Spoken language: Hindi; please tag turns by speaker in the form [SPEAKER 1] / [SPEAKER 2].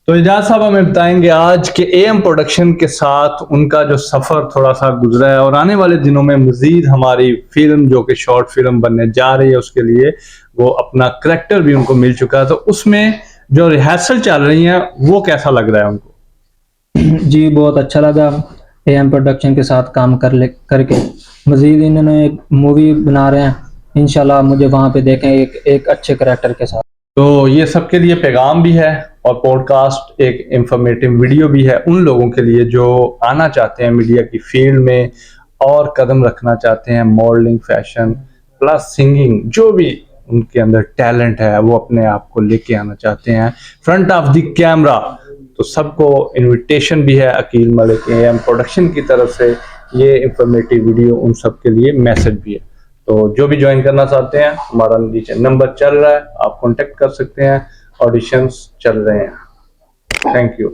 [SPEAKER 1] तो इजाज साहब हमें बताएंगे आज के एएम प्रोडक्शन के साथ उनका जो सफर थोड़ा सा गुजरा है और आने वाले दिनों में मजीद हमारी फिल्म जो कि शॉर्ट फिल्म बनने जा रही है उसके लिए वो अपना करेक्टर भी उनको मिल चुका है, तो उसमें जो रिहर्सल चल रही है वो कैसा लग रहा है उनको?
[SPEAKER 2] जी बहुत अच्छा लगा एएम प्रोडक्शन के साथ काम करके। मजीद इन्होंने एक मूवी बना रहे हैं, इंशाल्लाह मुझे वहां पे देखें एक अच्छे करेक्टर के साथ।
[SPEAKER 1] तो ये सबके लिए पैगाम भी है और पॉडकास्ट एक इंफॉर्मेटिव वीडियो भी है उन लोगों के लिए जो आना चाहते हैं मीडिया की फील्ड में और कदम रखना चाहते हैं, मॉडलिंग, फैशन प्लस सिंगिंग, जो भी उनके अंदर टैलेंट है वो अपने आप को लेके आना चाहते हैं फ्रंट ऑफ द कैमरा। तो सबको इनविटेशन भी है अकील मलिक एएम प्रोडक्शन की तरफ से, ये इंफॉर्मेटिव वीडियो उन सब के लिए मैसेज भी है। तो जो भी ज्वाइन करना चाहते हैं हमारा नीचे नंबर चल रहा है, आप कांटेक्ट कर सकते हैं, ऑडिशंस चल रहे हैं। Thank you.